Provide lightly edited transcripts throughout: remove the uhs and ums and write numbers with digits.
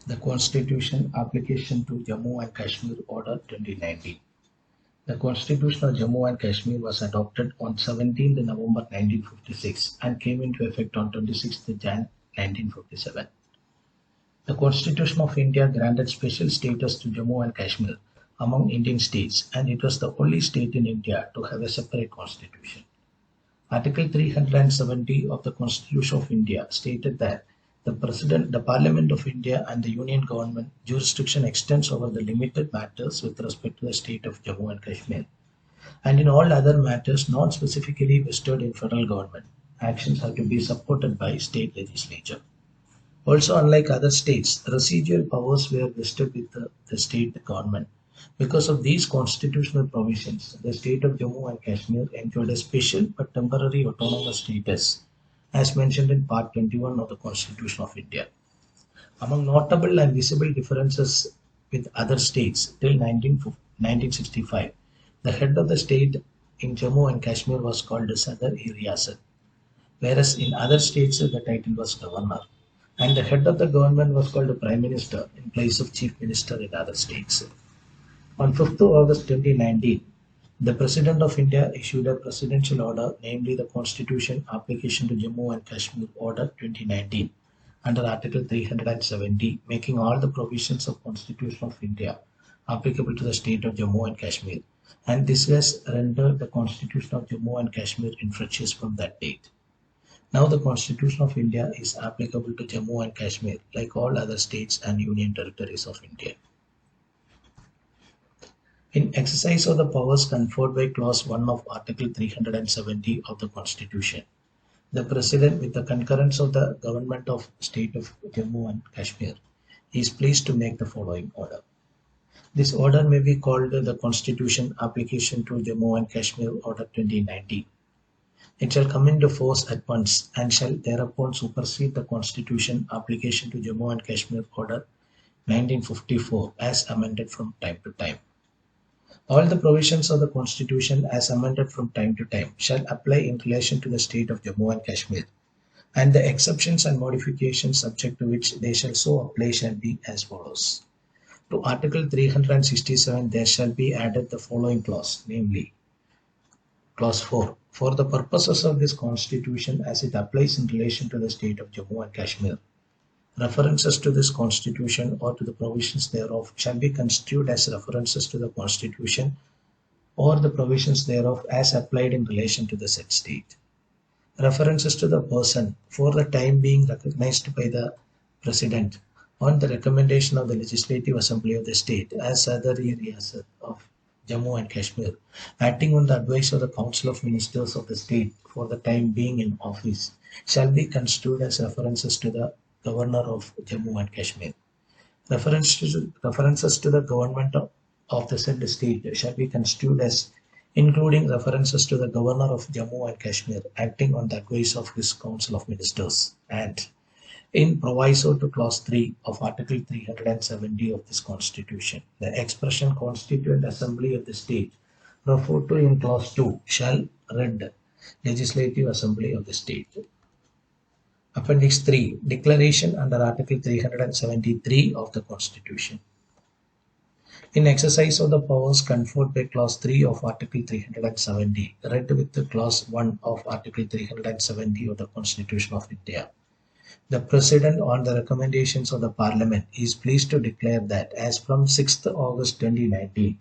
The Constitution Application to Jammu and Kashmir Order 2019. The Constitution of Jammu and Kashmir was adopted on 17th November 1956 and came into effect on 26th Jan 1957. The Constitution of India granted special status to Jammu and Kashmir among Indian states, and it was the only state in India to have a separate constitution. Article 370 of the Constitution of India stated that the President, the Parliament of India and the Union Government jurisdiction extends over the limited matters with respect to the state of Jammu and Kashmir, and in all other matters not specifically vested in federal government, actions have to be supported by state legislature. Also, unlike other states, residual powers were vested with the state government. Because of these constitutional provisions, the state of Jammu and Kashmir enjoyed a special but temporary autonomous status, as mentioned in Part 21 of the Constitution of India. Among notable and visible differences with other states till 1965, the head of the state in Jammu and Kashmir was called Sadar-e-Riyasat, whereas in other states the title was governor, and the head of the government was called the Prime Minister in place of Chief Minister in other states. On 5th August 2019, the President of India issued a presidential order, namely the Constitution Application to Jammu and Kashmir Order 2019, under Article 370, making all the provisions of Constitution of India applicable to the state of Jammu and Kashmir, and this has rendered the Constitution of Jammu and Kashmir infructuous from that date. Now the Constitution of India is applicable to Jammu and Kashmir like all other states and union territories of India. In exercise of the powers conferred by Clause 1 of Article 370 of the Constitution, the President, with the concurrence of the Government of State of Jammu and Kashmir, is pleased to make the following order. This order may be called the Constitution Application to Jammu and Kashmir Order 2019. It shall come into force at once and shall thereupon supersede the Constitution Application to Jammu and Kashmir Order 1954 as amended from time to time. All the provisions of the Constitution as amended from time to time shall apply in relation to the state of Jammu and Kashmir, and the exceptions and modifications subject to which they shall so apply shall be as follows. To Article 367 there shall be added the following clause, namely Clause 4. For the purposes of this Constitution as it applies in relation to the state of Jammu and Kashmir, references to this Constitution or to the provisions thereof shall be construed as references to the Constitution or the provisions thereof as applied in relation to the said state. References to the person for the time being recognized by the President on the recommendation of the Legislative Assembly of the state as Sadar-e-Riyasat of Jammu and Kashmir, acting on the advice of the Council of Ministers of the state for the time being in office, shall be construed as references to the Governor of Jammu and Kashmir. References to the government of the said state shall be construed as including references to the Governor of Jammu and Kashmir acting on the advice of his Council of Ministers, and in proviso to Clause 3 of Article 370 of this Constitution, the expression Constituent Assembly of the state referred to in Clause 2 shall read Legislative Assembly of the state. Appendix 3. Declaration under Article 373 of the Constitution. In exercise of the powers conferred by Clause 3 of Article 370, read with the Clause 1 of Article 370 of the Constitution of India, the President, on the recommendations of the Parliament, is pleased to declare that as from 6th August 2019,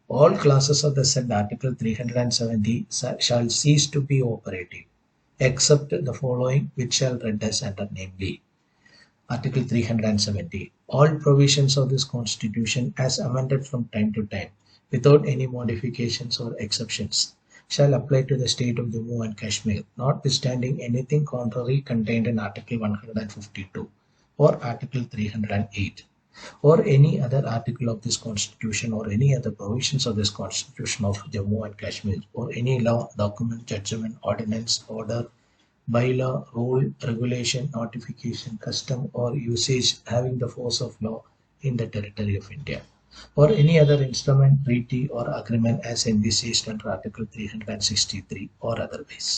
all classes of the said Article 370 shall cease to be operative, except the following which shall read as under, namely Article 370. All provisions of this Constitution as amended from time to time, without any modifications or exceptions, shall apply to the state of Jammu and Kashmir, notwithstanding anything contrary contained in Article 152 or Article 308 or any other article of this Constitution or any other provisions of this Constitution of Jammu and Kashmir or any law, document, judgment, ordinance, order, bylaw, rule, regulation, notification, custom or usage having the force of law in the territory of India, or any other instrument, treaty or agreement as envisaged under Article 363 or otherwise.